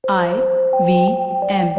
IVM.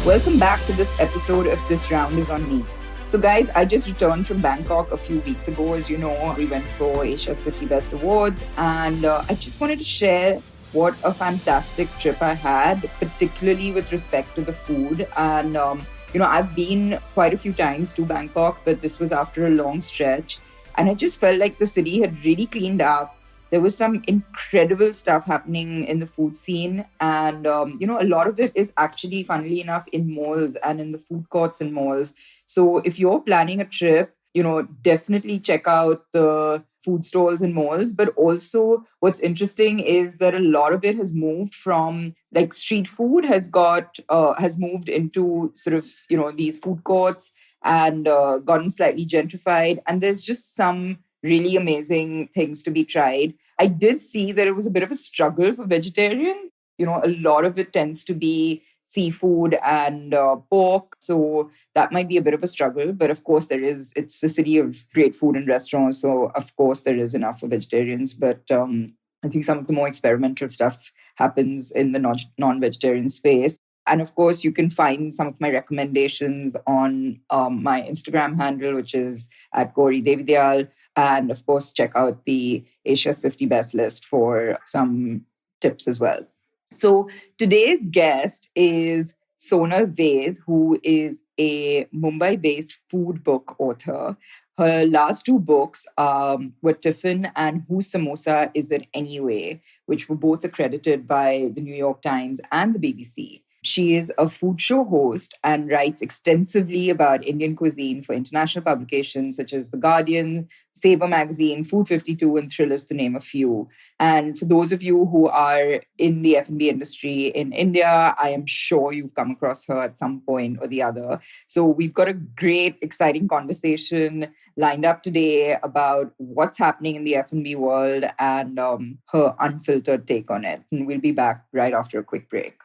Welcome back to this episode of This Round is on Me. So, guys, I just returned from Bangkok a few weeks ago. As you know, we went for Asia's 50 Best Awards, and I just wanted to share what a fantastic trip I had, particularly with respect to the food. And, I've been quite a few times to Bangkok, but this was after a long stretch. And I just felt like the city had really cleaned up. There was some incredible stuff happening in the food scene. And, a lot of it is actually, funnily enough, in malls and in the food courts in malls. So if you're planning a trip, definitely check out the food stalls in malls. But also, what's interesting is that a lot of it has moved from like street food has moved into sort of, these food courts and gotten slightly gentrified. And there's just some really amazing things to be tried. I did see that it was a bit of a struggle for vegetarians. A lot of it tends to be seafood and pork. So that might be a bit of a struggle. But of course, it's a city of great food and restaurants. So of course, there is enough for vegetarians. But I think some of the more experimental stuff happens in the non-vegetarian space. And of course, you can find some of my recommendations on my Instagram handle, which is at Gauri and of course, check out the Asia's 50 Best list for some tips as well. So today's guest is Sonal Ved, who is a Mumbai-based food book author. Her last two books were Tiffin and Whose Samosa Is It Anyway, which were both accredited by the New York Times and the BBC. She is a food show host and writes extensively about Indian cuisine for international publications such as The Guardian, Saver Magazine, Food 52, and Thrillers, to name a few. And for those of you who are in the F&B industry in India, I am sure you've come across her at some point or the other. So we've got a great, exciting conversation lined up today about what's happening in the F&B world and her unfiltered take on it. And we'll be back right after a quick break.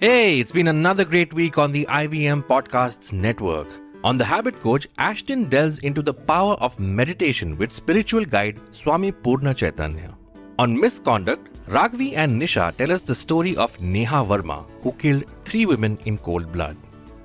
Hey, it's been another great week on the IVM Podcasts network. On The Habit Coach, Ashton delves into the power of meditation with spiritual guide Swami Purna Chaitanya. On Misconduct, Raghavi and Nisha tell us the story of Neha Verma, who killed 3 women in cold blood.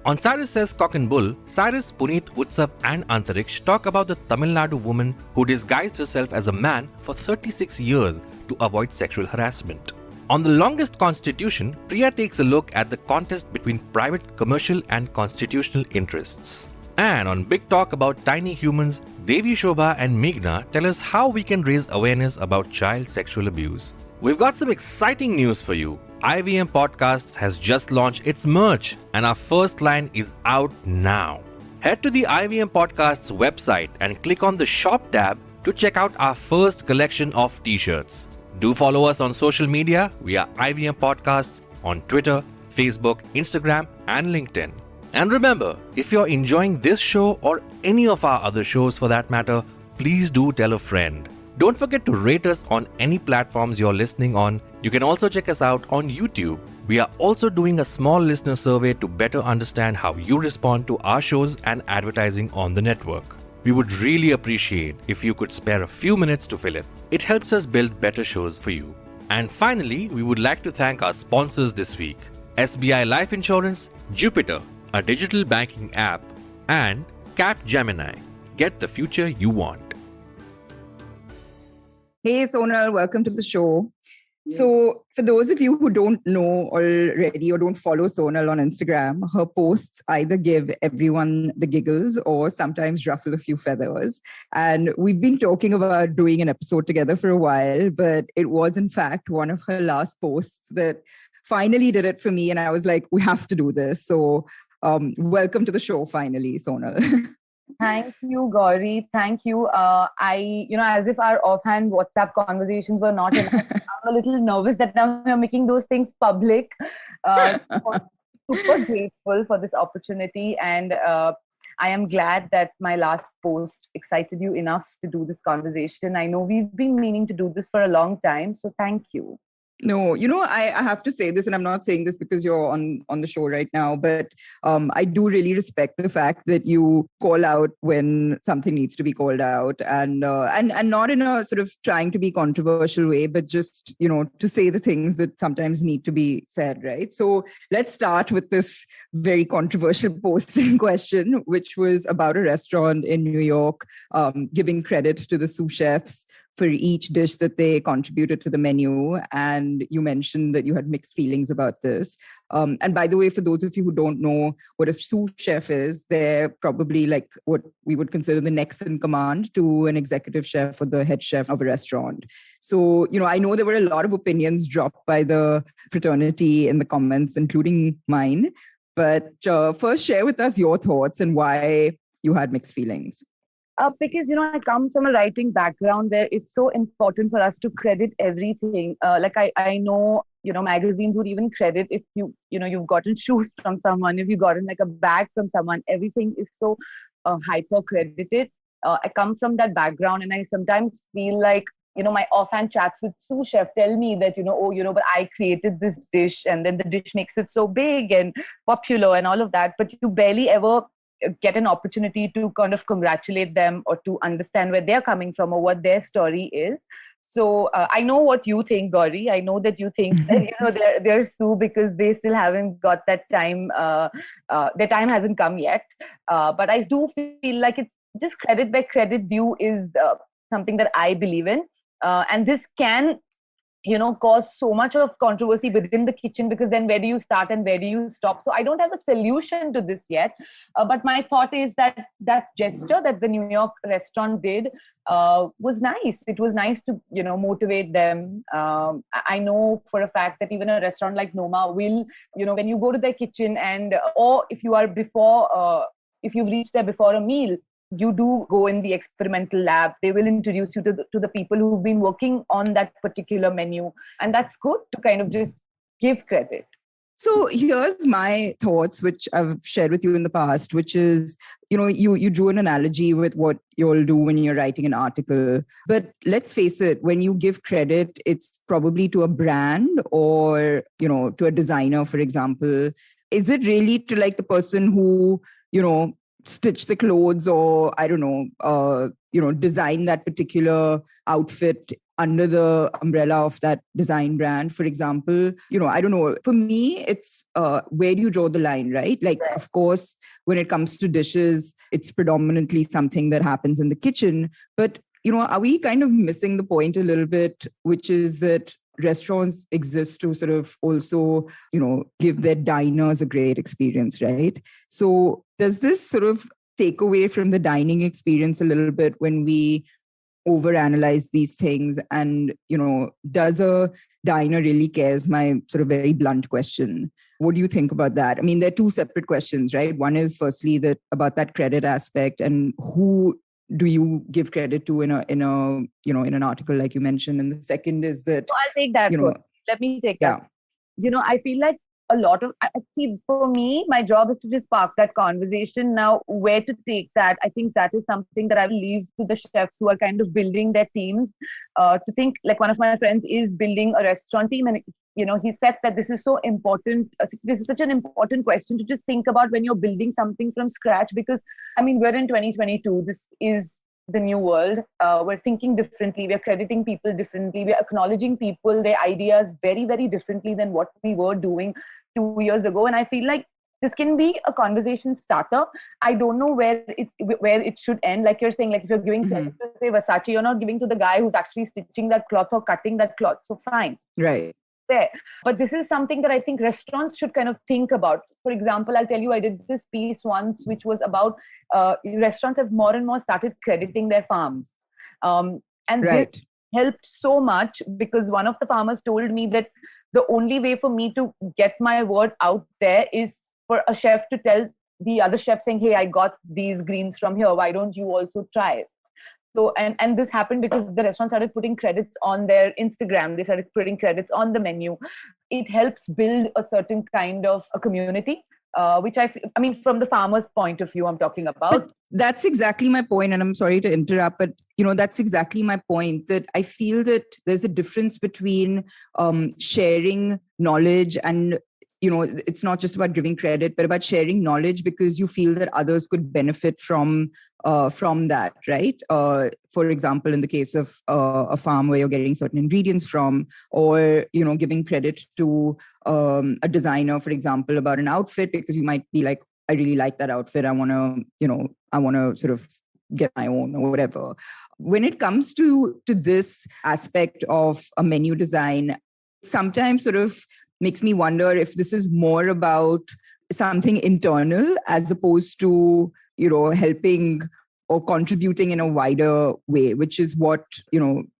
On Cyrus Says Cock and Bull, Cyrus, Puneet, Utsav and Antariksh talk about the Tamil Nadu woman who disguised herself as a man for 36 years to avoid sexual harassment. On The Longest Constitution, Priya takes a look at the contest between private, commercial and constitutional interests. And on Big Talk about tiny humans, Devi Shobha and Meghna tell us how we can raise awareness about child sexual abuse. We've got some exciting news for you. IVM Podcasts has just launched its merch and our first line is out now. Head to the IVM Podcasts website and click on the shop tab to check out our first collection of t-shirts. Do follow us on social media. We are IVM Podcasts on Twitter, Facebook, Instagram, and LinkedIn. And remember, if you're enjoying this show or any of our other shows for that matter, please do tell a friend. Don't forget to rate us on any platforms you're listening on. You can also check us out on YouTube. We are also doing a small listener survey to better understand how you respond to our shows and advertising on the network. We would really appreciate if you could spare a few minutes to fill it. It helps us build better shows for you. And finally, we would like to thank our sponsors this week: SBI Life Insurance, Jupiter, a digital banking app, and Capgemini. Get the future you want. Hey, Sonal, welcome to the show. So for those of you who don't know already or don't follow Sonal on Instagram, her posts either give everyone the giggles or sometimes ruffle a few feathers. And we've been talking about doing an episode together for a while, but it was in fact one of her last posts that finally did it for me. And I was like, we have to do this. So welcome to the show finally, Sonal. Thank you, Gauri. Thank you. As if our offhand WhatsApp conversations were not enough, I'm a little nervous that now we're making those things public. Super grateful for this opportunity. And I am glad that my last post excited you enough to do this conversation. I know we've been meaning to do this for a long time. So thank you. No, I have to say this, and I'm not saying this because you're on the show right now, but I do really respect the fact that you call out when something needs to be called out, and not in a sort of trying to be controversial way, but just to say the things that sometimes need to be said, right? So let's start with this very controversial post in question, which was about a restaurant in New York giving credit to the sous chefs for each dish that they contributed to the menu. And you mentioned that you had mixed feelings about this. And by the way, for those of you who don't know what a sous chef is, they're probably like what we would consider the next in command to an executive chef or the head chef of a restaurant. So, I know there were a lot of opinions dropped by the fraternity in the comments, including mine. But first, share with us your thoughts and why you had mixed feelings. Because I come from a writing background where it's so important for us to credit everything. I know magazines would even credit if you've gotten shoes from someone, if you've gotten like a bag from someone. Everything is so hyper credited. I come from that background, and I sometimes feel like my offhand chats with sous chef tell me that but I created this dish, and then the dish makes it so big and popular and all of that, but you barely ever get an opportunity to kind of congratulate them or to understand where they're coming from or what their story is. So I know what you think, Gauri. I know that you think that they're sue because they still haven't got that time. Their time hasn't come yet. But I do feel like it's just credit where credit due is something that I believe in, and this can cause so much of controversy within the kitchen, because then where do you start and where do you stop? So I don't have a solution to this yet, but my thought is that that gesture that the New York restaurant did was nice. It was nice to motivate them. I know for a fact that even a restaurant like Noma will, when you go to their kitchen, and or if you are before if you've reached there before a meal, you do go in the experimental lab. They will introduce you to the people who've been working on that particular menu. And that's good to kind of just give credit. So here's my thoughts, which I've shared with you in the past, which is, you drew an analogy with what you'll do when you're writing an article. But let's face it, when you give credit, it's probably to a brand or, to a designer, for example. Is it really to like the person who, stitch the clothes, or I don't know, design that particular outfit under the umbrella of that design brand, for example? I don't know. For me, it's where do you draw the line, right? Like, Right. of course, when it comes to dishes, it's predominantly something that happens in the kitchen. But, are we kind of missing the point a little bit, which is that restaurants exist to sort of also, give their diners a great experience, right? So does this sort of take away from the dining experience a little bit when we overanalyze these things? And, does a diner really care? Is my sort of very blunt question. What do you think about that? I mean, they're two separate questions, right? One is firstly that about that credit aspect, and who do you give credit to in an article like you mentioned, and the second is that So I'll take that first. Let me take yeah. that. I feel like a lot of, see, for me, my job is to just spark that conversation. Now, where to take that, I think that is something that I will leave to the chefs who are kind of building their teams to think. Like, one of my friends is building a restaurant team, and he said that this is so important. This is such an important question to just think about when you're building something from scratch, because I mean, we're in 2022. This is the new world. We're thinking differently. We're crediting people differently. We're acknowledging people, their ideas very, very differently than what we were doing 2 years ago. And I feel like this can be a conversation starter. I don't know where it should end. Like you're saying, like if you're giving credit to say Versace, you're not giving to the guy who's actually stitching that cloth or cutting that cloth. So fine. Right. There. But this is something that I think restaurants should kind of think about. For example, I'll tell you, I did this piece once, which was about restaurants have more and more started crediting their farms. And Right. this helped so much, because one of the farmers told me that the only way for me to get my word out there is for a chef to tell the other chef saying, hey, I got these greens from here. Why don't you also try it? So, and this happened because the restaurant started putting credits on their Instagram. They started putting credits on the menu. It helps build a certain kind of a community. which I mean, from the farmer's point of view, I'm talking about. But that's exactly my point, and I'm sorry to interrupt, but that's exactly my point, that I feel that there's a difference between sharing knowledge and it's not just about giving credit, but about sharing knowledge because you feel that others could benefit from that, right? For example, in the case of a farm where you're getting certain ingredients from, or giving credit to a designer, for example, about an outfit because you might be like, I really like that outfit. I want to sort of get my own or whatever. When it comes to this aspect of a menu design, sometimes sort of makes me wonder if this is more about something internal as opposed to, helping or contributing in a wider way, which is what,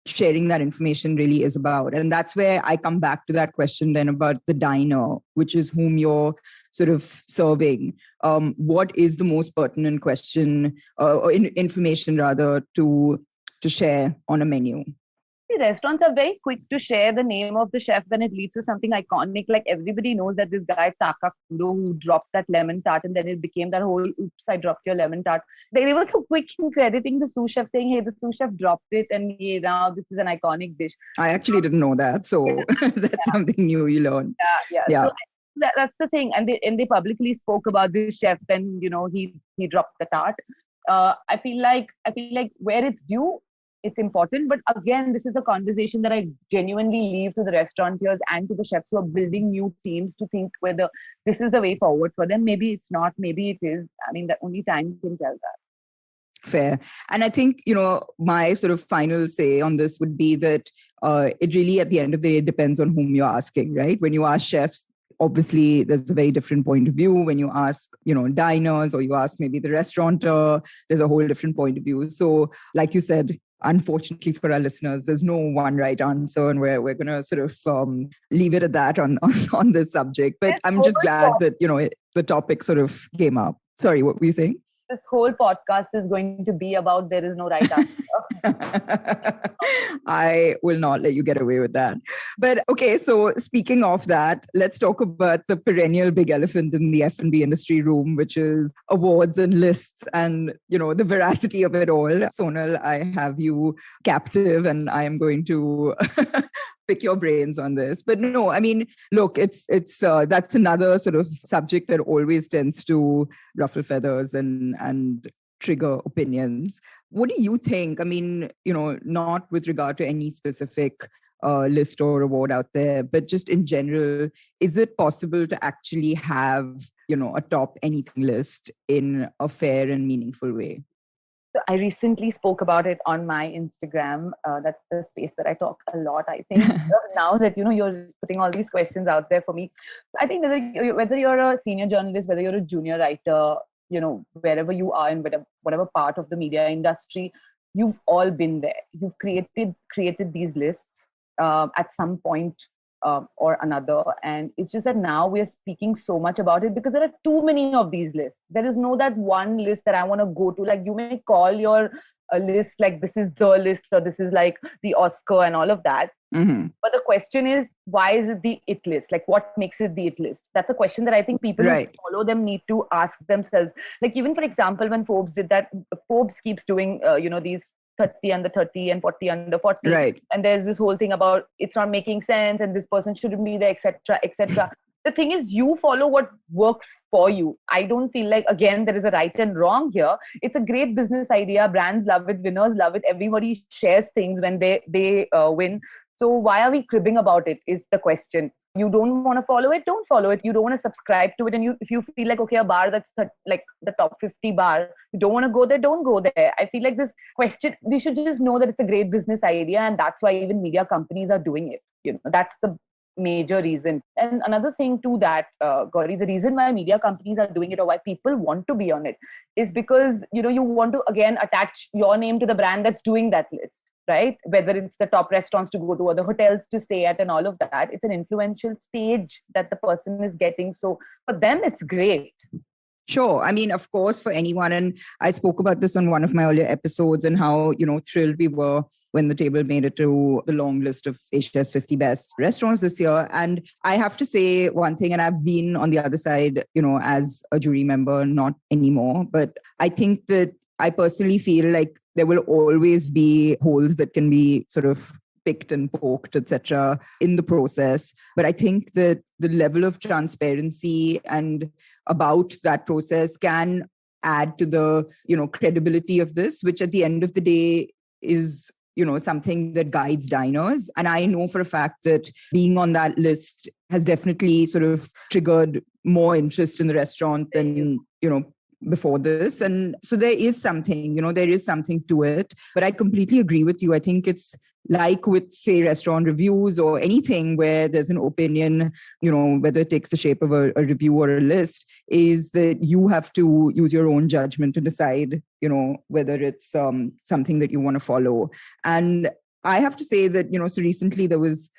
sharing that information really is about. And that's where I come back to that question then about the diner, which is whom you're sort of serving. What is the most pertinent question or information rather to share on a menu? Restaurants are very quick to share the name of the chef when it leads to something iconic. Like everybody knows that this guy Taka Kuro who dropped that lemon tart, and then it became that whole "oops, I dropped your lemon tart." They were so quick in crediting the sous chef, saying, "Hey, the sous chef dropped it, and now this is an iconic dish." I actually didn't know that, so that's something new you learned. Yeah. So that's the thing, and they publicly spoke about this chef, and he dropped the tart. I feel like where it's due, it's important. But again, this is a conversation that I genuinely leave to the restaurateurs and to the chefs who are building new teams to think whether this is the way forward for them. Maybe it's not, maybe it is. I mean, that only time can tell that. Fair. And I think, my sort of final say on this would be that it really, at the end of the day, depends on whom you're asking, right? When you ask chefs, obviously there's a very different point of view. When you ask, diners, or you ask maybe the restaurateur, there's a whole different point of view. So like you said, unfortunately for our listeners, there's no one right answer, and we're going to sort of leave it at that on this subject. But I'm just glad that, the topic sort of came up. Sorry, what were you saying? This whole podcast is going to be about there is no right answer. I will not let you get away with that. But okay, so speaking of that, let's talk about the perennial big elephant in the F&B industry room, which is awards and lists and, the veracity of it all. Sonal, I have you captive and I am going to pick your brains on this. But no, I mean, look, it's that's another sort of subject that always tends to ruffle feathers and trigger opinions. What do you think? I mean, not with regard to any specific list or award out there, but just in general, is it possible to actually have, a top anything list in a fair and meaningful way? So I recently spoke about it on my Instagram. That's the space that I talk a lot, I think. Now that, you're putting all these questions out there for me, I think whether you're a senior journalist, whether you're a junior writer, wherever you are in whatever part of the media industry, you've all been there. You've created these lists at some point or another. And it's just that now we're speaking so much about it because there are too many of these lists. There is no that one list that I want to go to. Like you may call your list like this is the list or this is like the Oscar and all of that. Mm-hmm. But the question is, why is it the it list? Like what makes it the it list? That's a question that I think people who follow them need to ask themselves. Like even for example, when Forbes did that, Forbes keeps doing, these 30 under 30 and 40 under 40. Right. And there's this whole thing about it's not making sense and this person shouldn't be there, etc., etc. The thing is, you follow what works for you. I don't feel like, again, there is a right and wrong here. It's a great business idea. Brands love it. Winners love it. Everybody shares things when they win. So why are we cribbing about it is the question. You don't want to follow it, don't follow it. You don't want to subscribe to it. And if you feel like, okay, a bar that's like the top 50 bar, you don't want to go there, don't go there. I feel like this question, we should just know that it's a great business idea. And that's why even media companies are doing it. That's the major reason. And another thing to that, Gauri, the reason why media companies are doing it or why people want to be on it is because, you want to, again, attach your name to the brand that's doing that list. Right? Whether it's the top restaurants to go to or the hotels to stay at and all of that, it's an influential stage that the person is getting. So for them, it's great. Sure. I mean, of course, for anyone, and I spoke about this on one of my earlier episodes and how, thrilled we were when the table made it to the long list of Asia's 50 best restaurants this year. And I have to say one thing, and I've been on the other side, as a jury member, not anymore, but I think that I personally feel like there will always be holes that can be sort of picked and poked, etc., in the process. But I think that the level of transparency and about that process can add to the, credibility of this, which at the end of the day is, something that guides diners. And I know for a fact that being on that list has definitely sort of triggered more interest in the restaurant than, before this. And so there is something, there is something to it. But I completely agree with you. I think it's like with, say, restaurant reviews or anything where there's an opinion, whether it takes the shape of a review or a list, is that you have to use your own judgment to decide, whether it's something that you want to follow. And I have to say that, so recently there was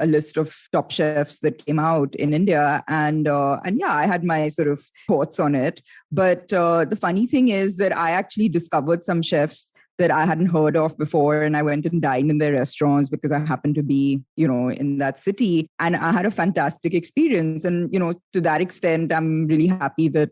a list of top chefs that came out in India, and yeah, I had my sort of thoughts on it. But the funny thing is that I actually discovered some chefs that I hadn't heard of before. And I went and dined in their restaurants because I happened to be, in that city. And I had a fantastic experience. And, to that extent, I'm really happy that,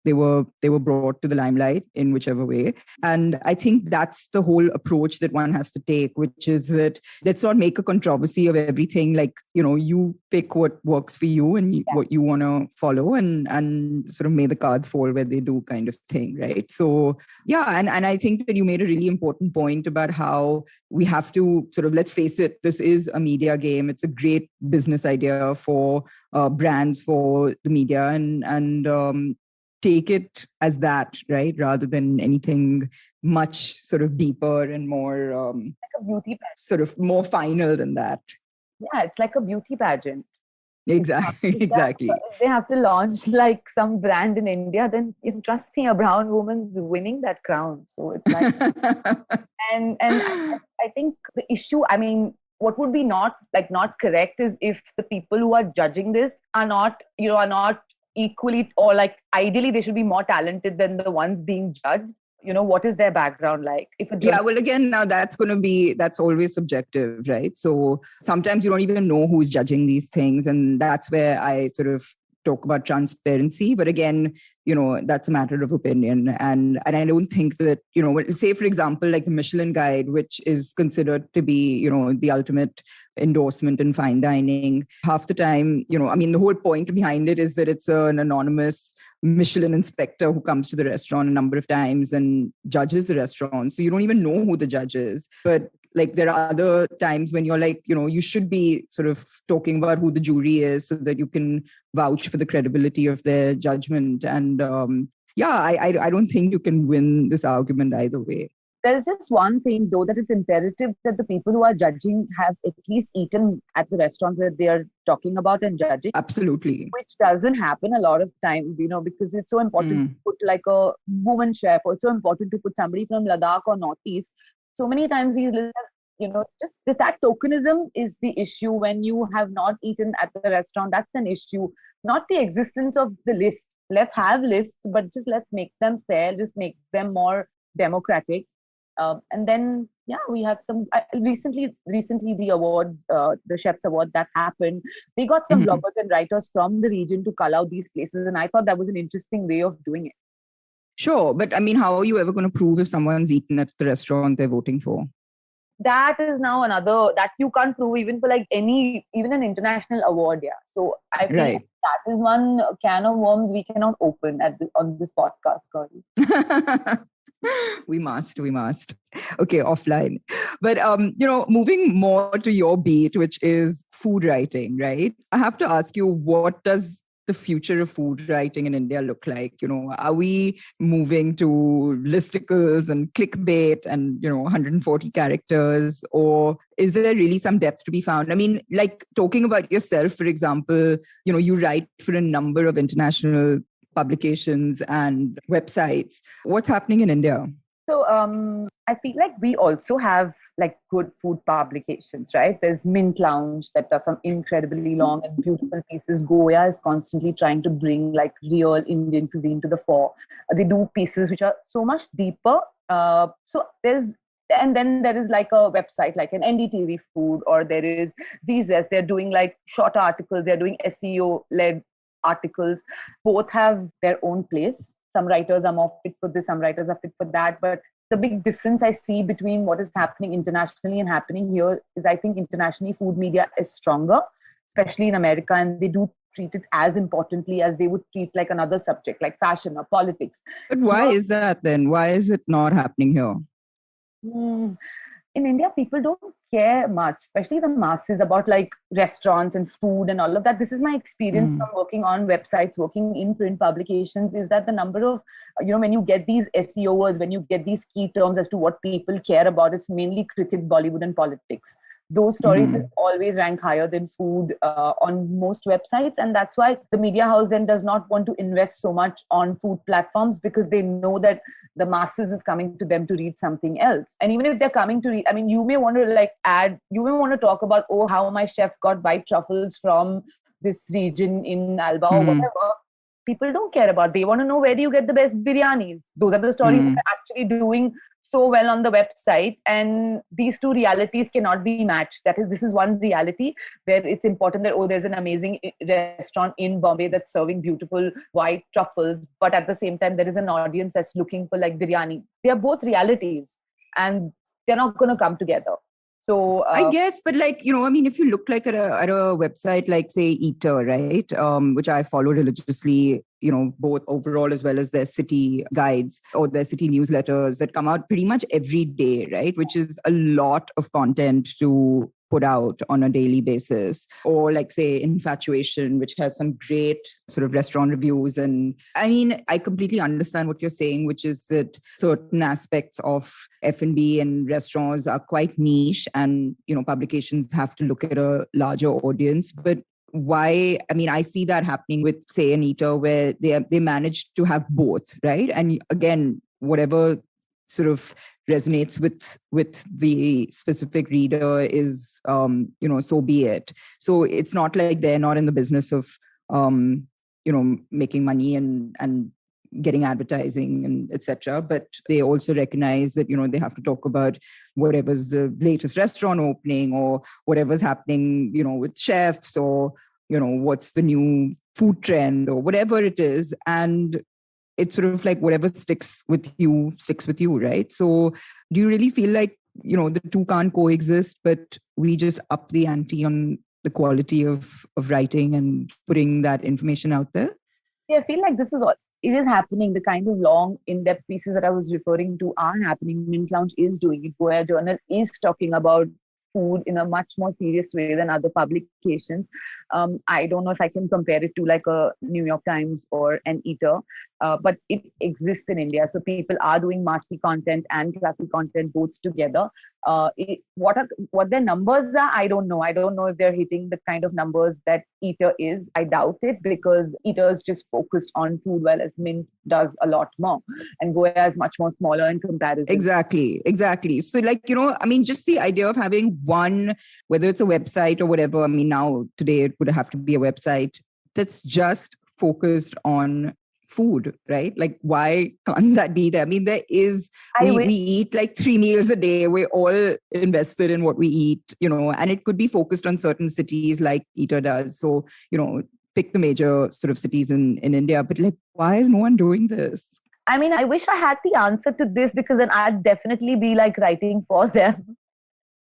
they were brought to the limelight in whichever way. And I think that's the whole approach that one has to take, which is that let's not make a controversy of everything. Like, you pick what works for you and what you want to follow, and sort of may the cards fall where they do, kind of thing. Right. So, yeah. And I think that you made a really important point about how we have to sort of, let's face it, this is a media game. It's a great business idea for brands, for the media, and take it as that, right? Rather than anything much sort of deeper and more like a beauty pageant. Sort of more final than that. Yeah, it's like a beauty pageant. Exactly. Exactly. If they have to launch like some brand in India, then trust me, a brown woman's winning that crown. So it's like, and I think the issue, I mean, what would be not correct is if the people who are judging this are not equally, or like ideally they should be more talented than the ones being judged. What is their background like? Yeah, well, again, now that's always subjective, right? So sometimes you don't even know who's judging these things. And that's where I sort of talk about transparency. But again, that's a matter of opinion. And I don't think that, say, for example, like the Michelin Guide, which is considered to be, the ultimate endorsement in fine dining. Half the time, I mean, the whole point behind it is that it's an anonymous Michelin inspector who comes to the restaurant a number of times and judges the restaurant. So you don't even know who the judge is. But like there are other times when you're like, you should be sort of talking about who the jury is so that you can vouch for the credibility of their judgment. And I don't think you can win this argument either way. There's just one thing, though, that it's imperative that the people who are judging have at least eaten at the restaurants that they are talking about and judging. Absolutely. Which doesn't happen a lot of times, because it's so important to put like a woman chef, or it's so important to put somebody from Ladakh or Northeast. So many times these lists, just that tokenism is the issue when you have not eaten at the restaurant. That's an issue, not the existence of the list. Let's have lists, but just let's make them fair, just make them more democratic. And then, we have some recently the awards, the Chefs Award that happened. They got some bloggers and writers from the region to call out these places. And I thought that was an interesting way of doing it. Sure. But I mean, how are you ever going to prove if someone's eaten at the restaurant they're voting for? That is now another, that you can't prove even for like even an international award. Yeah. So I feel that is one can of worms we cannot open on this podcast, Gauri. We must. Okay, offline. But, moving more to your beat, which is food writing, right? I have to ask you, what does the future of food writing in India look like? Are we moving to listicles and clickbait and, 140 characters? Or is there really some depth to be found? I mean, like talking about yourself, for example, you write for a number of international publications and websites. What's happening in India? So I feel like we also have like good food publications, right? There's Mint Lounge that does some incredibly long and beautiful pieces. Goya is constantly trying to bring like real Indian cuisine to the fore. They do pieces which are so much deeper. So there's And then there is like a website like an NDTV Food, or there is Zs. They're doing like short articles, they're doing SEO led articles. Both have their own place. Some writers are more fit for this, some writers are fit for that. But the big difference I see between what is happening internationally and happening here is, I think internationally food media is stronger, especially in America, and they do treat it as importantly as they would treat like another subject like fashion or politics. But why is that then? Why is it not happening here? Hmm. In India, people don't care much, especially the masses, about like restaurants and food and all of that. This is my experience from working on websites, working in print publications, is that the number of, when you get these SEO words, when you get these key terms as to what people care about, it's mainly cricket, Bollywood, and politics. Those stories will always rank higher than food on most websites. And that's why the media house then does not want to invest so much on food platforms, because they know that the masses is coming to them to read something else. And even if they're coming to read, I mean, you may want to you may want to talk about, oh, how my chef got white truffles from this region in Alba or whatever. People don't care about. They want to know, where do you get the best biryanis? Those are the stories that are actually doing so well on the website. And these two realities cannot be matched. This is one reality where it's important that, oh, there's an amazing restaurant in Bombay that's serving beautiful white truffles, but at the same time there is an audience that's looking for like biryani. They are both realities, and they're not going to come together. So I guess, but like, I mean, if you look like at a website like, say, Eater, right, which I follow religiously, both overall as well as their city guides or their city newsletters that come out pretty much every day, right, which is a lot of content to put out on a daily basis. Or like, say, Infatuation, which has some great sort of restaurant reviews. And I mean, I completely understand what you're saying, which is that certain aspects of F&B and restaurants are quite niche, and, publications have to look at a larger audience. But why? I mean, I see that happening with, say, an Eater, where they managed to have both, right? And again, whatever sort of resonates with the specific reader is, so be it. So it's not like they're not in the business of, making money and getting advertising and etc. But they also recognize that, they have to talk about whatever's the latest restaurant opening, or whatever's happening, with chefs, or, what's the new food trend, or whatever it is. And it's sort of like whatever sticks with you, right? So do you really feel like, the two can't coexist, but we just up the ante on the quality of writing and putting that information out there? Yeah, I feel like this is all. It is happening. The kind of long, in-depth pieces that I was referring to are happening. Mint Lounge is doing it. Goya Journal is talking about food in a much more serious way than other publications. I don't know if I can compare it to like a New York Times or an Eater, but it exists in India. So people are doing marquee content and classic content both together. What their numbers are, I don't know. I don't know if they're hitting the kind of numbers that Eater is. I doubt it, because Eater is just focused on food, while as Mint does a lot more. And Goya is much more smaller in comparison. Exactly. So like, I mean, just the idea of having one, whether it's a website or whatever, I mean, now today it would have to be a website that's just focused on food, right? Like, why can't that be there? I mean, there is, we eat like 3 meals a day. We're all invested in what we eat, and it could be focused on certain cities like Eater does. So, pick the major sort of cities in India, but like, why is no one doing this? I mean, I wish I had the answer to this, because then I'd definitely be like writing for them.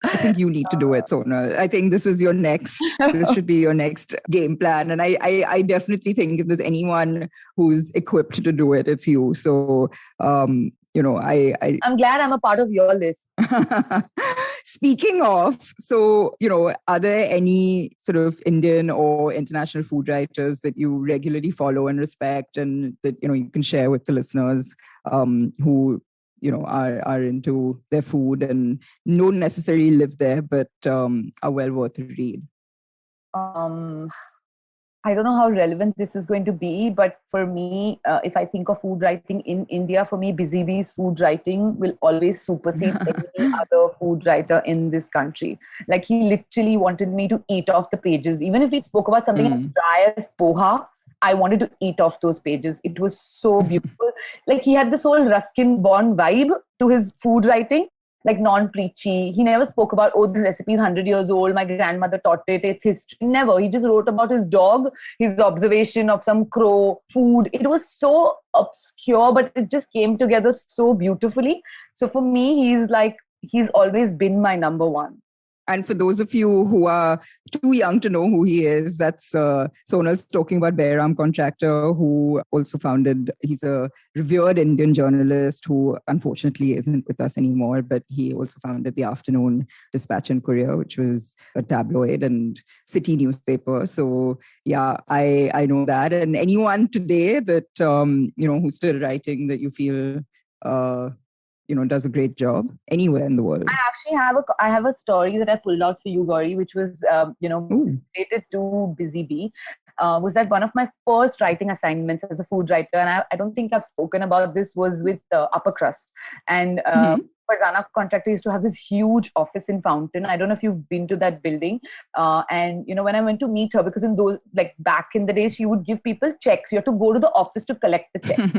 I think you need to do it, Sonal. I think this is this should be your next game plan. And I definitely think if there's anyone who's equipped to do it, it's you. So, I'm glad I'm a part of your list. Speaking of, so, are there any sort of Indian or international food writers that you regularly follow and respect, and that, you can share with the listeners who, are into their food and don't necessarily live there, but are well worth a read? I don't know how relevant this is going to be, but for me, if I think of food writing in India, for me, Busy Bee's food writing will always supersede any other food writer in this country. Like, he literally wanted me to eat off the pages. Even if he spoke about something as dry as poha, I wanted to eat off those pages. It was so beautiful. Like, he had this whole Ruskin Bond vibe to his food writing, like non-preachy. He never spoke about, oh, this recipe is 100 years old, my grandmother taught it, it's history. Never. He just wrote about his dog, his observation of some crow, food. It was so obscure, but it just came together so beautifully. So for me, he's always been my number one. And for those of you who are too young to know who he is, that's Sonal's talking about Behram Contractor, who also he's a revered Indian journalist who unfortunately isn't with us anymore, but he also founded the Afternoon Dispatch and Courier, which was a tabloid and city newspaper. So yeah, I know that. And anyone today that, who's still writing that you feel, does a great job anywhere in the world. I actually have a story that I pulled out for you, Gauri, which was, related to Busy Bee. Was that one of my first writing assignments as a food writer, and I don't think I've spoken about this, was with Upper Crust. And Farzana Contractor used to have this huge office in Fountain. I don't know if you've been to that building. And when I went to meet her, because in those, like back in the day, she would give people checks. You have to go to the office to collect the check.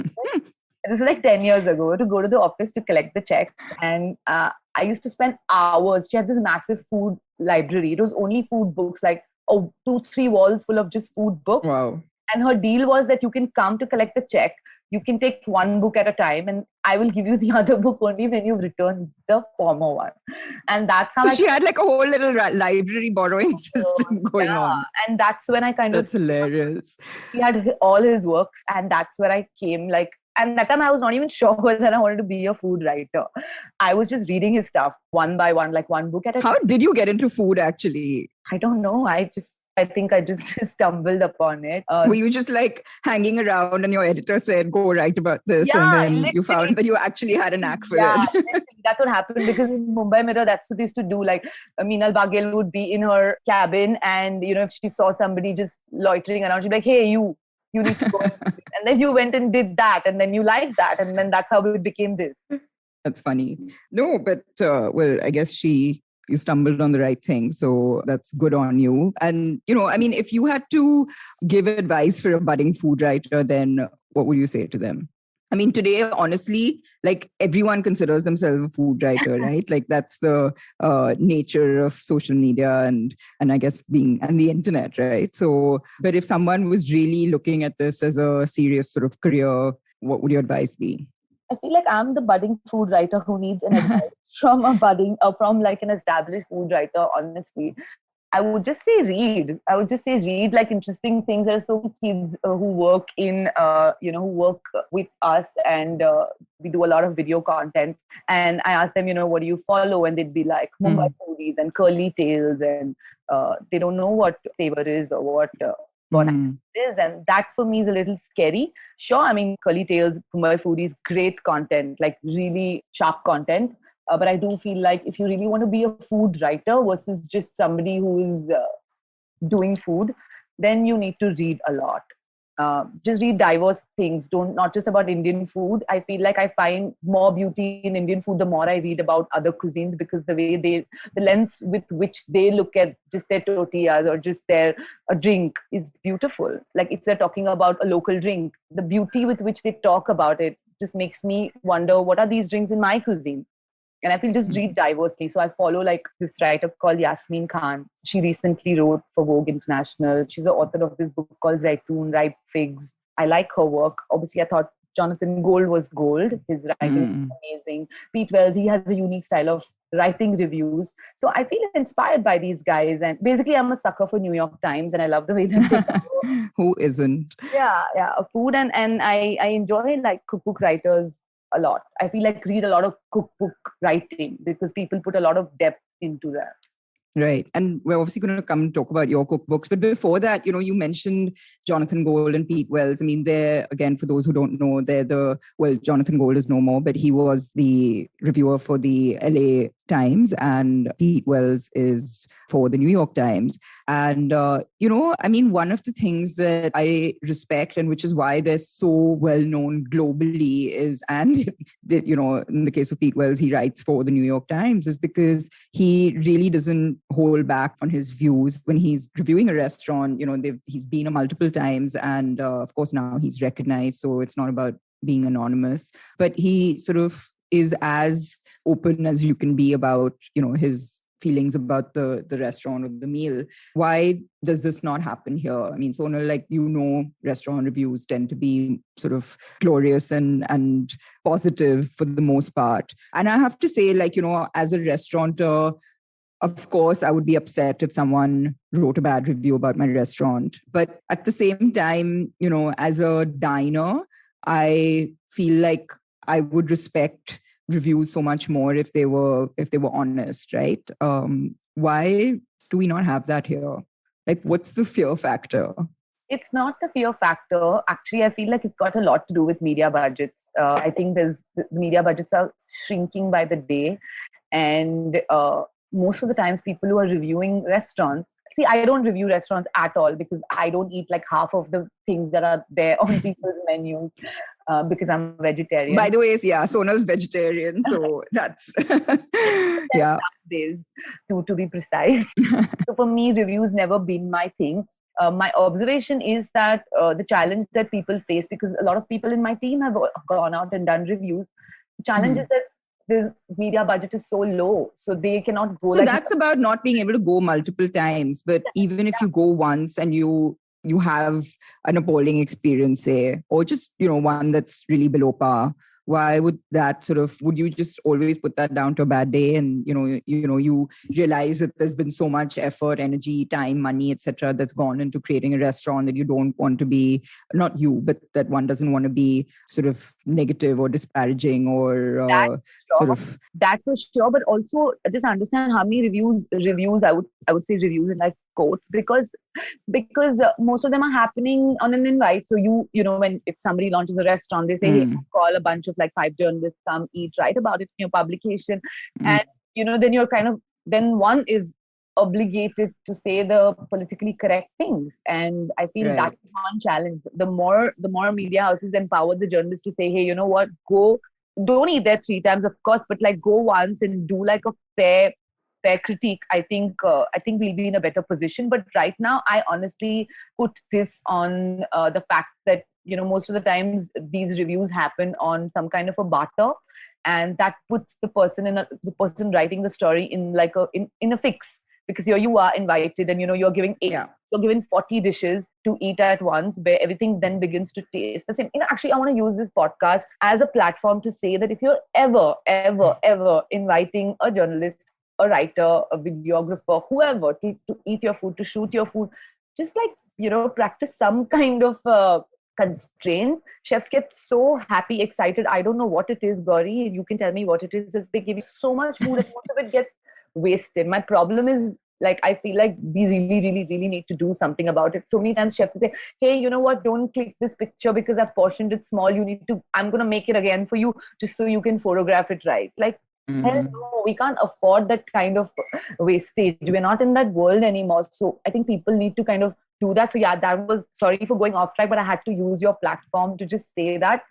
This is like 10 years ago, to go to the office to collect the checks. And I used to spend hours. She had this massive food library. It was only food books, like 2-3 walls full of just food books. Wow. And her deal was that you can come to collect the check. You can take one book at a time, and I will give you the other book only when you return the former one. And that's how. So she had like a whole little library borrowing system going on. And that's when I That's hilarious. He had all his works, and that's where I came like. And that time I was not even sure whether I wanted to be a food writer. I was just reading his stuff one by one, like one book at a time. How did you get into food actually? I don't know. I think I just stumbled upon it. Were you just like hanging around and your editor said, go write about this? Yeah, and then you found that you actually had a knack for it. That's what happened, because in Mumbai Mirror, that's what they used to do. Like Meenal Baghel would be in her cabin, and if she saw somebody just loitering around, she'd be like, hey, you need to go. And then you went and did that, and then you liked that, and then that's how it became this. That's funny. No, but I guess you stumbled on the right thing. So that's good on you. And, if you had to give advice for a budding food writer, then what would you say to them? I mean, today, honestly, like everyone considers themselves a food writer, right? Like that's the nature of social media and I guess and the internet, right? So, but if someone was really looking at this as a serious sort of career, what would your advice be? I feel like I'm the budding food writer who needs an advice from like an established food writer, honestly. I would just say read. Like interesting things. There are so many kids who work who work with us, and we do a lot of video content. And I ask them, what do you follow? And they'd be like Mumbai foodies and curly tails, and they don't know what flavor is or what it is. And that for me is a little scary. Sure, I mean, curly tails, Mumbai foodies, great content, like really sharp content. But I do feel like if you really want to be a food writer versus just somebody who is doing food, then you need to read a lot. Just read diverse things. Not just about Indian food. I feel like I find more beauty in Indian food the more I read about other cuisines, because the way the lens with which they look at just their tortillas or just a drink is beautiful. Like if they're talking about a local drink, the beauty with which they talk about it just makes me wonder, what are these drinks in my cuisine? And I feel just read diversely. So I follow like this writer called Yasmin Khan. She recently wrote for Vogue International. She's the author of this book called Zaitoon, Ripe Figs. I like her work. Obviously, I thought Jonathan Gold was gold. His writing is amazing. Pete Wells, he has a unique style of writing reviews. So I feel inspired by these guys. And basically, I'm a sucker for New York Times, and I love the way that they cover. Who isn't? Yeah, food. And I enjoy like cookbook writers a lot. I feel like read a lot of cookbook writing because people put a lot of depth into that. Right. And we're obviously going to come and talk about your cookbooks. But before that, you mentioned Jonathan Gold and Pete Wells. I mean, again, for those who don't know, Jonathan Gold is no more, but he was the reviewer for the LA Times, and Pete Wells is for the New York Times. And, one of the things that I respect, and which is why they're so well known globally, is, and, in the case of Pete Wells, he writes for the New York Times, is because he really doesn't hold back on his views when he's reviewing a restaurant. He's been multiple times, and of course now he's recognized, so it's not about being anonymous, but he sort of is as open as you can be about, his feelings about the restaurant or the meal. Why does this not happen here? I mean, Sonal, like, restaurant reviews tend to be sort of glorious and positive for the most part. And I have to say, like, as a restaurateur, of course, I would be upset if someone wrote a bad review about my restaurant. But at the same time, as a diner, I feel like I would respect reviews so much more if they were honest, right? Why do we not have that here? Like, what's the fear factor? It's not the fear factor. Actually, I feel like it's got a lot to do with media budgets. I think the media budgets are shrinking by the day, and most of the times people who are reviewing restaurants, see, I don't review restaurants at all because I don't eat like half of the things that are there on people's menus because I'm a vegetarian. By the way, yeah, Sonal's vegetarian, so that's yeah. Days to be precise. So for me, reviews never been my thing. My observation is that the challenge that people face, because a lot of people in my team have gone out and done reviews, the challenge is that the media budget is so low, so they cannot go. So that's about not being able to go multiple times. But even if you go once and you have an appalling experience, say, or just one that's really below par, why would you just always put that down to a bad day? And you realize that there's been so much effort, energy, time, money, etc., that's gone into creating a restaurant that you don't want to be, not you, but that one doesn't want to be sort of negative or disparaging or that's for sure. But also just understand how many reviews I would say reviews in like quotes, because most of them are happening on an invite. So when if somebody launches a restaurant, they say, hey, call a bunch of like 5 journalists, come eat, write about it in your publication. And then you're then one is obligated to say the politically correct things. And I feel that's one challenge. The more media houses empower the journalists to say, hey, you know what, don't eat there 3 times, of course, but like go once and do like a fair critique. I think we'll be in a better position. But right now, I honestly put this on the fact that most of the times these reviews happen on some kind of a barter, and that puts the person writing the story in like in a fix, because here you are invited and you're given you're given 40 dishes to eat at once, where everything then begins to taste the same. Actually, I want to use this podcast as a platform to say that if you're ever inviting a journalist, a writer, a videographer, whoever to eat your food, to shoot your food, just like, practice some kind of constraint. Chefs get so happy, excited. I don't know what it is, Gauri. You can tell me what it is. They give you so much food and most of it gets wasted. My problem is, like, I feel like we really, really, really need to do something about it. So many times chefs say, hey, you know what, don't click this picture because I've portioned it small. I'm going to make it again for you just so you can photograph it right. Like, hell no, we can't afford that kind of wastage. We're not in that world anymore. So I think people need to kind of do that. So yeah, that was, sorry for going off track, but I had to use your platform to just say that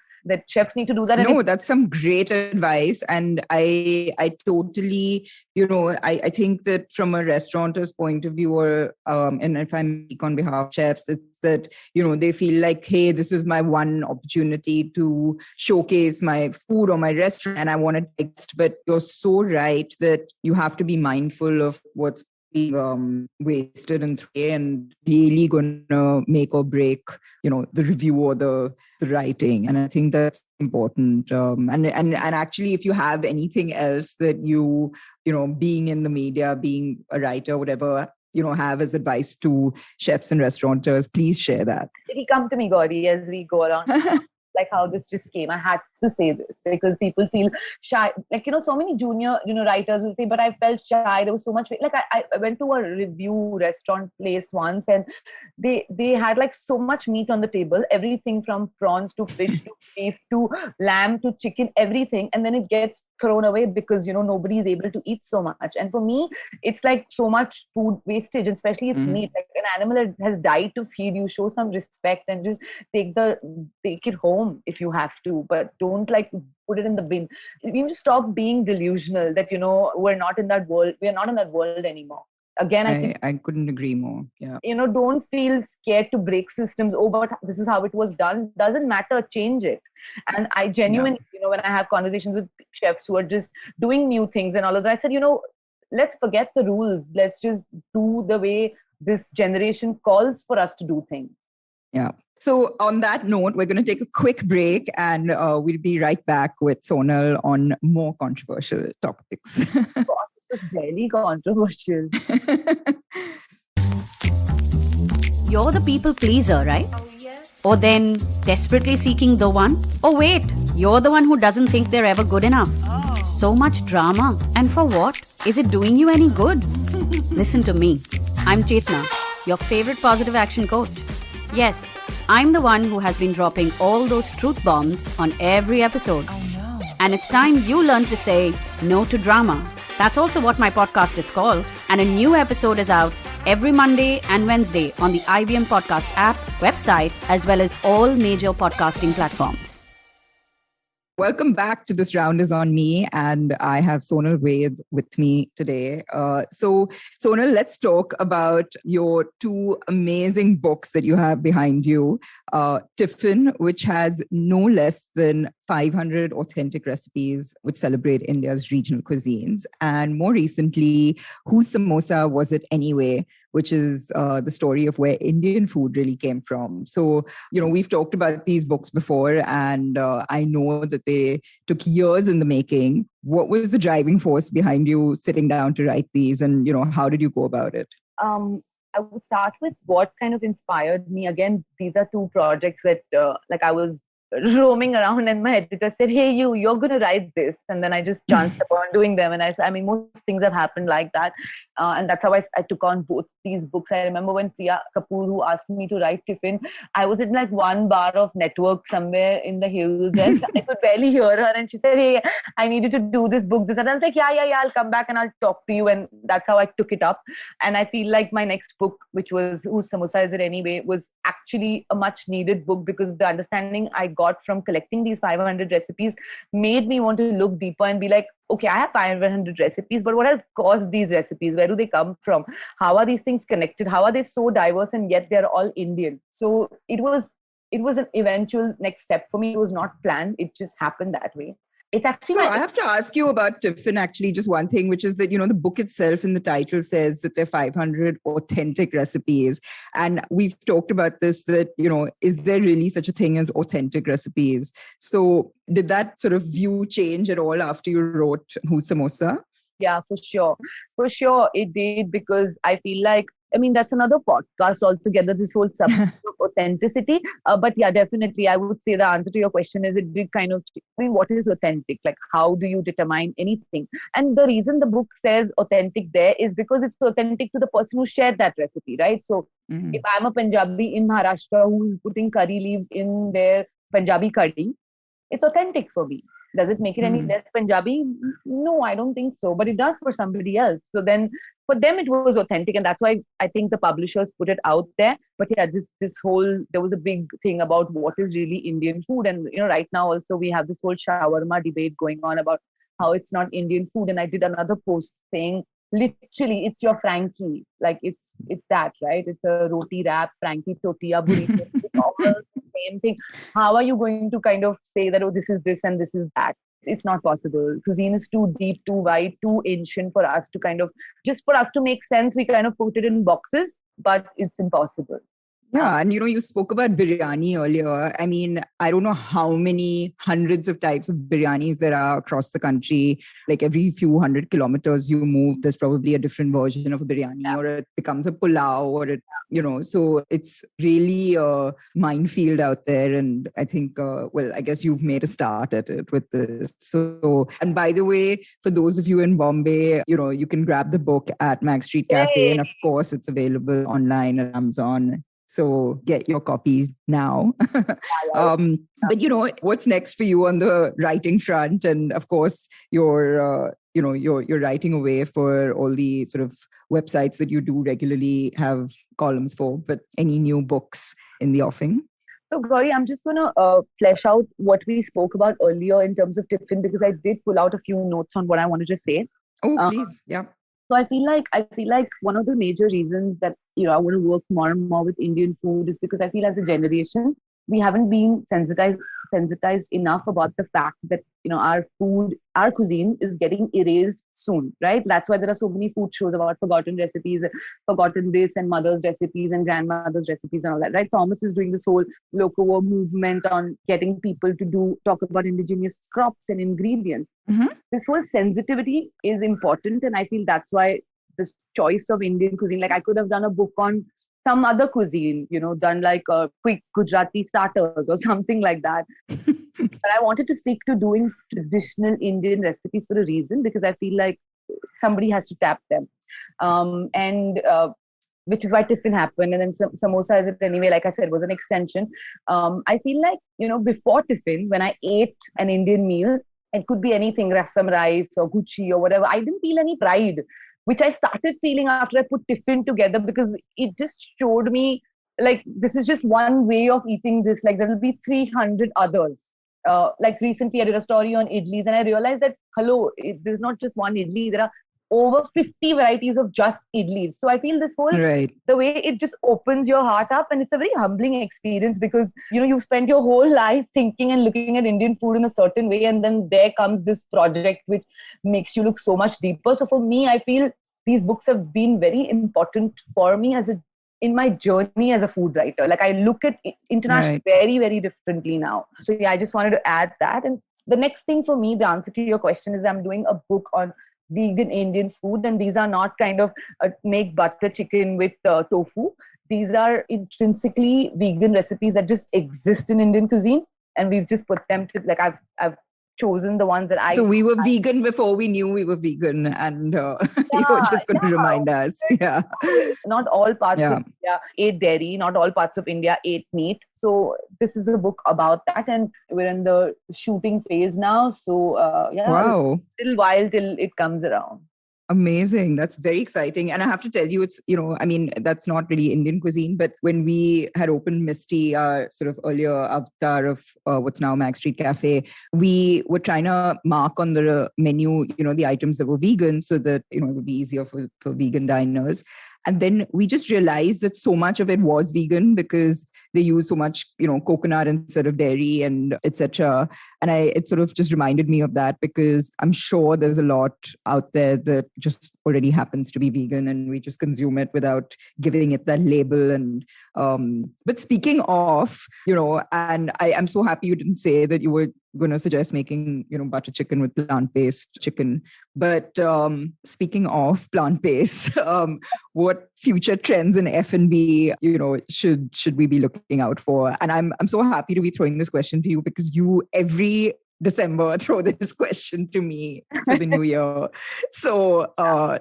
chefs need to do that. No, that's some great advice. And I totally, I think that from a restaurateur's point of view, or and if I speak on behalf of chefs, it's that, they feel like, hey, this is my one opportunity to showcase my food or my restaurant and I want to text. But you're so right that you have to be mindful of what's being wasted and really gonna make or break the review or the writing. And I think that's important. And actually, if you have anything else that being in the media, being a writer, whatever, have as advice to chefs and restaurateurs, please share that. It'll come to me, Gauri, as we go along. Like how this just came. I had to say this because people feel shy. Like, so many junior, writers will say, but I felt shy. There was so much. Like I went to a review restaurant place once and they had like so much meat on the table, everything from prawns to fish to beef to lamb to chicken, everything. And then it gets thrown away because, nobody is able to eat so much. And for me, it's like so much food wastage, and especially it's meat. Like an animal has died to feed you, show some respect and just take it home if you have to, but don't like put it in the bin. We need to stop being delusional that we're not in that world. We are not in that world anymore. Again, I think I couldn't agree more. Yeah. don't feel scared to break systems. Oh, but this is how it was done. Doesn't matter, change it. And I Yeah. genuinely, when I have conversations with chefs who are just doing new things and all of that, I said, let's forget the rules. Let's just do the way this generation calls for us to do things. Yeah. So on that note, we're going to take a quick break and we'll be right back with Sonal on more controversial topics. It's very controversial. You're the people pleaser, right? Oh, yes. Or then desperately seeking the one? Or wait, you're the one who doesn't think they're ever good enough. Oh. So much drama. And for what? Is it doing you any good? Listen to me. I'm Chetna, your favorite positive action coach. Yes, I'm the one who has been dropping all those truth bombs on every episode. Oh no. And it's time you learn to say no to drama. That's also what my podcast is called. And a new episode is out every Monday and Wednesday on the IVM Podcast app, website, as well as all major podcasting platforms. Welcome back to This Round is on Me, and I have Sonal Ved with me today. So, Sonal, let's talk about your two amazing books that you have behind you. Tiffin, which has no less than 500 authentic recipes which celebrate India's regional cuisines. And more recently, Whose Samosa Was It Anyway, which is the story of where Indian food really came from. So, we've talked about these books before, and I know that they took years in the making. What was the driving force behind you sitting down to write these, and, how did you go about it? I would start with what kind of inspired me. Again, these are two projects that I was roaming around and my editor said, hey, you're going to write this. And then I just chanced upon doing them. And I mean, most things have happened like that. And that's how I took on both these books. I remember when Priya Kapoor, who asked me to write Tiffin, I was in like one bar of network somewhere in the hills and I could barely hear her. And she said, hey, I need you to do this book. And I was like, yeah, I'll come back and I'll talk to you. And that's how I took it up. And I feel like my next book, which was Whose Samosa Is It Anyway, was actually a much needed book because the understanding I got from collecting these 500 recipes made me want to look deeper and be like, okay, I have 500 recipes, but what has caused these recipes? Where do they come from? How are these things connected? How are they so diverse and yet they're all Indian? So it was an eventual next step for me. It was not planned. It just happened that way. It's actually so I have to ask you about Tiffin, actually, just one thing, which is that, the book itself in the title says that there are 500 authentic recipes. And we've talked about this, that, is there really such a thing as authentic recipes? So did that sort of view change at all after you wrote Whose Samosa? Yeah, for sure. For sure it did, because I feel like, that's another podcast altogether, this whole subject of authenticity. But yeah, definitely, I would say the answer to your question is it did kind of, what is authentic? Like, how do you determine anything? And the reason the book says authentic there is because it's authentic to the person who shared that recipe, right? So if I'm a Punjabi in Maharashtra who's putting curry leaves in their Punjabi curry, it's authentic for me. Does it make it any less Punjabi? No, I don't think so. But it does for somebody else. So then for them, it was authentic. And that's why I think the publishers put it out there. But yeah, this whole, there was a big thing about what is really Indian food. And, right now also we have this whole shawarma debate going on about how it's not Indian food. And I did another post saying, literally, it's your Frankie. Like it's that, right? It's a roti wrap, Frankie tortilla, burrito. It's all the same thing. How are you going to kind of say that, oh, this is this and this is that? It's not possible. Cuisine is too deep, too wide, too ancient for us to kind of, just for us to make sense, we kind of put it in boxes, but it's impossible. Yeah. And, you spoke about biryani earlier. I mean, I don't know how many hundreds of types of biryanis there are across the country. Like every few hundred kilometers you move, there's probably a different version of a biryani, or it becomes a pulao, or it, so it's really a minefield out there. And I think, I guess you've made a start at it with this. So, and by the way, for those of you in Bombay, you can grab the book at Mag Street Cafe. And of course, it's available online at Amazon. So get your copy now. But what's next for you on the writing front? And of course, you're writing away for all the sort of websites that you do regularly have columns for. But any new books in the offing? So, Gauri, I'm just going to flesh out what we spoke about earlier in terms of Tiffin, because I did pull out a few notes on what I wanted to say. Oh, please. Yeah. So I feel like one of the major reasons that I want to work more and more with Indian food is because I feel as a generation we haven't been sensitized enough about the fact that our food, our cuisine is getting erased soon, right? That's why there are so many food shows about forgotten recipes, forgotten this, and mother's recipes and grandmother's recipes and all that, right? Thomas is doing this whole local movement on getting people to talk about indigenous crops and ingredients. Mhm. This whole sensitivity is important, and I feel that's why this choice of Indian cuisine, like I could have done a book on some other cuisine, done like a quick Gujarati starters or something like that. But I wanted to stick to doing traditional Indian recipes for a reason, because I feel like somebody has to tap them. And which is why Tiffin happened. And then Samosa, as it anyway, like I said, was an extension. I feel like, before Tiffin, when I ate an Indian meal, it could be anything, rasam rice or gucci or whatever, I didn't feel any pride, which I started feeling after I put Tiffin together, because it just showed me like this is just one way of eating this. Like there will be 300 others. Like recently, I did a story on idlis, and I realized that hello, there's not just one idli. There are over 50 varieties of just idlis. So I feel this whole Right. the way it just opens your heart up, and it's a very humbling experience, because you've spent your whole life thinking and looking at Indian food in a certain way, and then there comes this project which makes you look so much deeper. So for me, I feel these books have been very important for me in my journey as a food writer. Like I look at international Right. very, very differently now. So yeah, I just wanted to add that. And the next thing for me, the answer to your question is I'm doing a book on vegan Indian food, and these are not kind of make butter chicken with tofu. These are intrinsically vegan recipes that just exist in Indian cuisine, and we've just put them to like I've chosen the ones that I. So we were vegan before we knew we were vegan, and you were just going to remind us. Yeah. Not all parts Yeah. of India ate dairy, not all parts of India ate meat. So this is a book about that, and we're in the shooting phase now. So yeah, Wow. a little while till it comes around. Amazing. That's very exciting. And I have to tell you, it's, I mean, that's not really Indian cuisine, but when we had opened Misty, our sort of earlier avatar of what's now Max Street Cafe, we were trying to mark on the menu, the items that were vegan so that, it would be easier for vegan diners. And then we just realized that so much of it was vegan because they use so much, coconut instead of dairy and etc. And it sort of just reminded me of that, because I'm sure there's a lot out there that just already happens to be vegan and we just consume it without giving it that label. And but speaking of, and I'm so happy you didn't say that you were going to suggest making, butter chicken with plant-based chicken. But speaking of plant-based, what future trends in F&B, should we be looking out for? And I'm so happy to be throwing this question to you, because you every December throw this question to me for the new year. So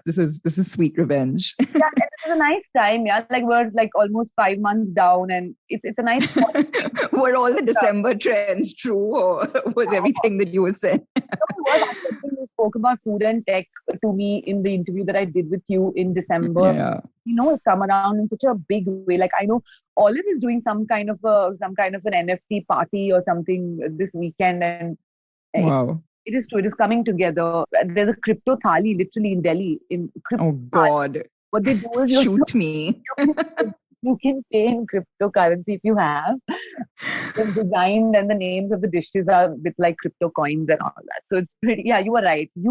this is sweet revenge. Yeah, it's a nice time. Yeah, like we're like almost 5 months down, and it's a nice. Were all the December trends true, or was everything that you were saying? You spoke about food and tech to me in the interview that I did with you in December. Yeah. It's come around in such a big way. Like I know Olive is doing some kind of an NFT party or something this weekend, and Wow. it is true. It is coming together. There's a crypto thali literally in Delhi. Oh God! What they do is shoot me. You can pay in cryptocurrency if you have. The design and the names of the dishes are with like crypto coins and all that. So it's pretty. Yeah, you were right. But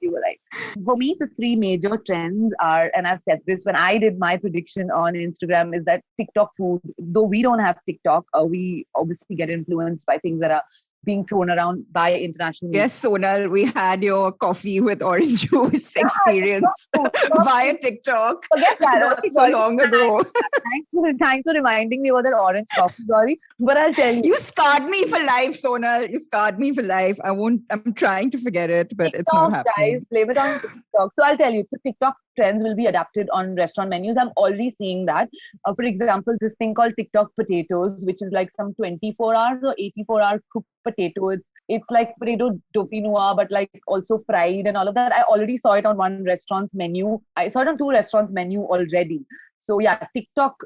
you were right. For me, the three major trends are, and I've said this when I did my prediction on Instagram, is that TikTok food, though we don't have TikTok, we obviously get influenced by things that are being thrown around by international media. Yes, Sonal, we had your coffee with orange juice experience via TikTok. Forget that. Not so long ago. Thanks for reminding me about that orange coffee, Gauri. But I'll tell you. You scarred me for life, Sonal. You scarred me for life. I'm trying to forget it, but TikTok, it's not happening. Guys, blame it on TikTok. So I'll tell you, so TikTok trends will be adapted on restaurant menus. I'm already seeing that. For example, this thing called TikTok potatoes, which is like some 24 hours or 84-hour cooked potato. It's like potato dauphinoise, but like also fried and all of that. I already saw it on one restaurant's menu. I saw it on two restaurants' menu already. So yeah, TikTok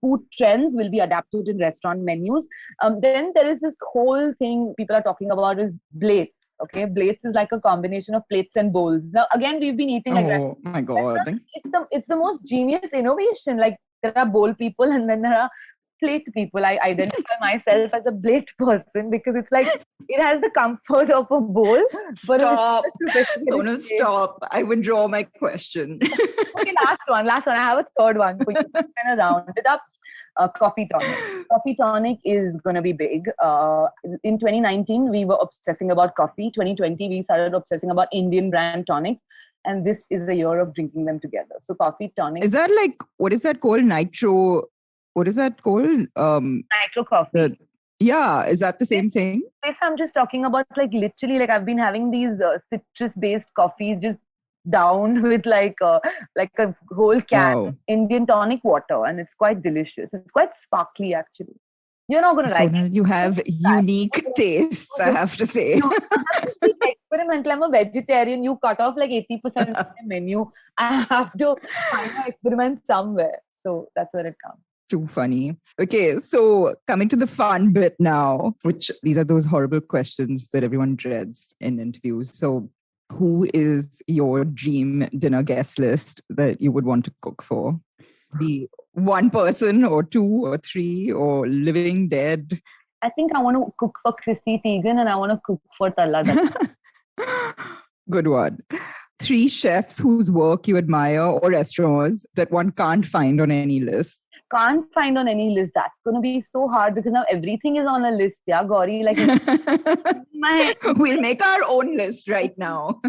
food trends will be adapted in restaurant menus. Then there is this whole thing people are talking about is plates. Okay, plates is like a combination of plates and bowls. Now again, we've been eating like Oh my God. it's the most genius innovation. Like there are bowl people and then there are plate people. I identify myself as a plate person because it's like it has the comfort of a bowl, but Stop. it's a sophisticated Sonal, plate. stop. I withdraw my question. Okay, last one. I have a third one for you. Kind of round it up. Coffee tonic. Coffee tonic is gonna be big. In 2019, we were obsessing about coffee. 2020, we started obsessing about Indian brand tonics. And this is the year of drinking them together. So coffee tonic. Is that like, what is that called? Nitro. What is that called? Nitro coffee. Yeah, is that the same thing? This I'm just talking about, like literally, like I've been having these citrus-based coffees just down with like a whole can of Indian tonic water, and it's quite delicious. It's quite sparkly, actually. You're not going to like it. You have unique tastes, I have to say. No, experimental. I'm a vegetarian. You cut off like 80% of the menu. I have to find my experiment somewhere. So that's where it comes. Too funny. Okay, so coming to the fun bit now, which these are those horrible questions that everyone dreads in interviews. So who is your dream dinner guest list that you would want to cook for? Be one person or two or three or living, dead? I think I want to cook for Chrissy Teigen and I want to cook for Talla Dalla. Good one. 3 chefs whose work you admire or restaurants that one can't find on any list. Can't find on any list. That's going to be so hard because now everything is on a list. Yeah, Gauri. Like, we'll make our own list right now.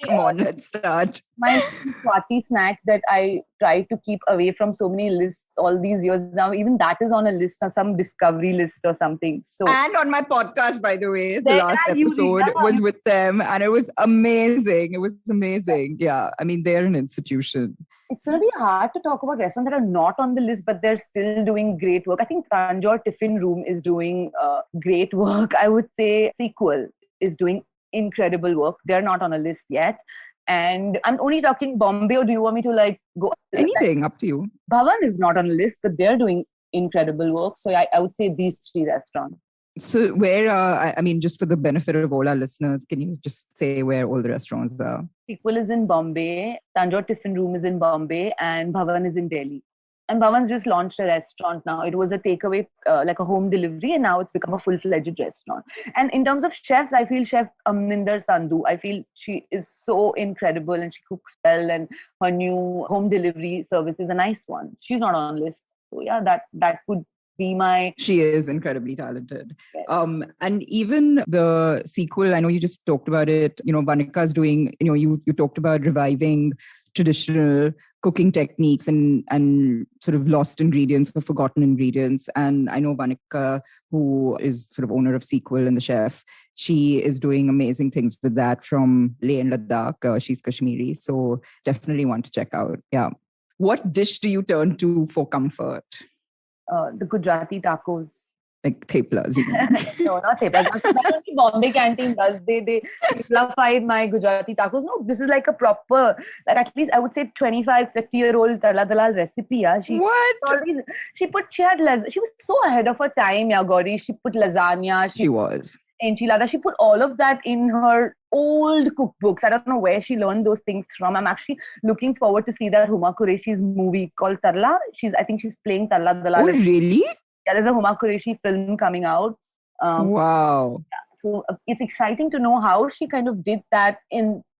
Come on, let's start. My party snacks that I try to keep away from so many lists all these years now, even that is on a list or some discovery list or something. So, and on my podcast, by the way, the last episode was with them and it was amazing. It was amazing. Yeah, I mean, they're an institution. It's going to be hard to talk about restaurants that are not on the list, but they're still doing great work. I think Tanjore Tiffin Room is doing great work. I would say Sequel is doing incredible work. They're not on a list yet. And I'm only talking Bombay, or do you want me to like go? Anything, up to you. Bhavan is not on a list, but they're doing incredible work. So I would say these 3 restaurants. So where, I mean, just for the benefit of all our listeners, can you just say where all the restaurants are? Sequel is in Bombay, Tanjore Tiffin Room is in Bombay, and Bhavan is in Delhi. And Bhavan's just launched a restaurant now. It was a takeaway, like a home delivery, and now it's become a full-fledged restaurant. And in terms of chefs, I feel Chef Amninder Sandhu. I feel she is so incredible and she cooks well, and her new home delivery service is a nice one. She's not on a list. So yeah, that could be my... She is incredibly talented. Yes. And even the sequel, I know you just talked about it, you know, Vanika's doing, you know, you talked about reviving traditional cooking techniques and sort of lost ingredients or forgotten ingredients. And I know Vanika, who is sort of owner of Sequel and the chef, she is doing amazing things with that from Leh and Ladakh. She's Kashmiri. So definitely want to check out. Yeah. What dish do you turn to for comfort? The Gujarati tacos. Like theplas, you know? No, not theplas. That's what the Bombay canteen does. They simplified my Gujarati tacos. No, this is like a proper, like at least I would say 25, 30-year-old Talla Dalal recipe. Yeah. She was so ahead of her time, yeah, Gauri. She put lasagna. She was. Enchilada. She put all of that in her old cookbooks. I don't know where she learned those things from. I'm actually looking forward to see that Huma Qureshi's movie called Tarla. I think she's playing Talla Dalal. Oh, really? Yeah, there's a Huma Qureshi film coming out. Wow. Yeah, so it's exciting to know how she kind of did that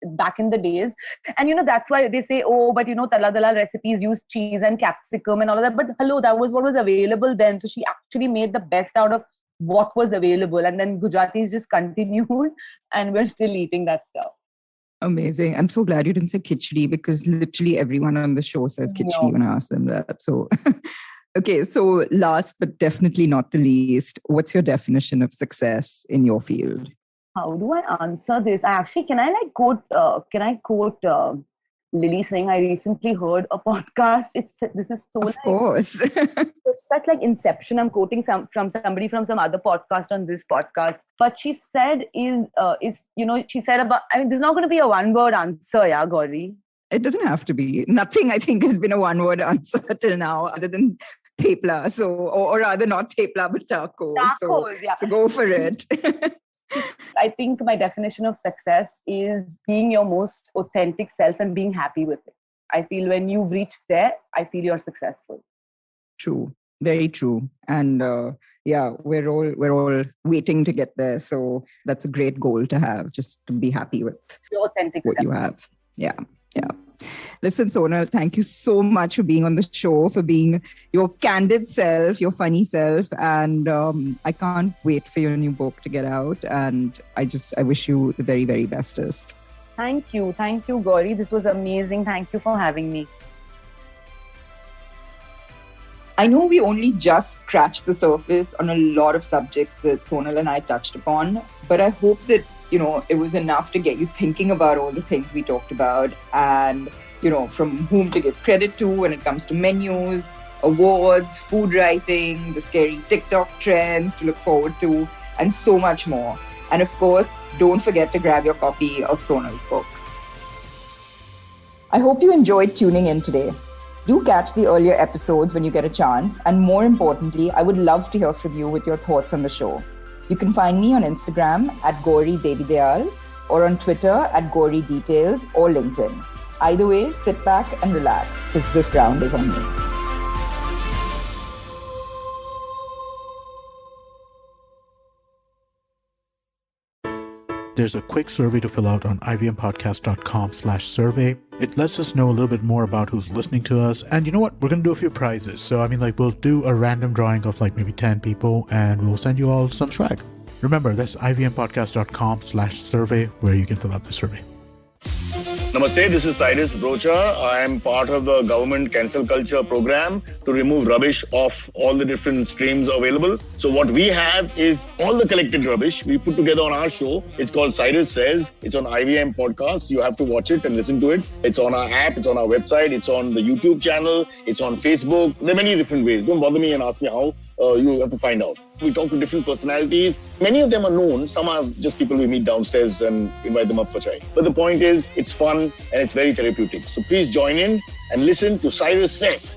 back in the days. And, you know, that's why they say, oh, but, you know, Talla Dalal recipes use cheese and capsicum and all of that. But hello, that was what was available then. So she actually made the best out of what was available. And then Gujaratis just continued and we're still eating that stuff. Amazing. I'm so glad you didn't say khichdi because literally everyone on the show says khichdi when I ask them that. So... Okay, so last but definitely not the least, what's your definition of success in your field? How do I answer this? Can I quote Lily saying I recently heard a podcast. This is so of course. It's such like Inception. I'm quoting from somebody from some other podcast on this podcast. But she said she said about, I mean, there's not going to be a one-word answer, yeah, Gauri. It doesn't have to be. Nothing, I think, has been a one-word answer till now other than thepla. So, or rather not thepla, but tacos. Tacos, yeah. So go for it. I think my definition of success is being your most authentic self and being happy with it. I feel when you've reached there, I feel you're successful. True. Very true. And yeah, we're all waiting to get there. So that's a great goal to have, just to be happy with Your authentic what self. you have. Yeah. Yeah. Listen, Sonal, thank you so much for being on the show, for being your candid self, your funny self. And I can't wait for your new book to get out. And I wish you the very, very bestest. Thank you. Thank you, Gauri. This was amazing. Thank you for having me. I know we only just scratched the surface on a lot of subjects that Sonal and I touched upon, but I hope that, it was enough to get you thinking about all the things we talked about and, from whom to give credit to when it comes to menus, awards, food writing, the scary TikTok trends to look forward to, and so much more. And of course, don't forget to grab your copy of Sonal's book. I hope you enjoyed tuning in today. Do catch the earlier episodes when you get a chance. And more importantly, I would love to hear from you with your thoughts on the show. You can find me on Instagram at Gauri Devidayal or on Twitter at Gauri Details or LinkedIn. Either way, sit back and relax because this round is on me. There's a quick survey to fill out on ivmpodcast.com/survey. It lets us know a little bit more about who's listening to us. And you know what? We're going to do a few prizes. So, we'll do a random drawing of maybe 10 people and we'll send you all some swag. Remember, that's ivmpodcast.com/survey where you can fill out the survey. Namaste, this is Cyrus Brocha. I am part of the government cancel culture program to remove rubbish off all the different streams available. So what we have is all the collected rubbish we put together on our show. It's called Cyrus Says. It's on IVM Podcasts. You have to watch it and listen to it. It's on our app. It's on our website. It's on the YouTube channel. It's on Facebook. There are many different ways. Don't bother me and ask me how. You have to find out. We talk to different personalities. Many of them are known. Some are just people we meet downstairs and invite them up for chai. But the point is, it's fun and it's very therapeutic. So please join in and listen to Cyrus Says.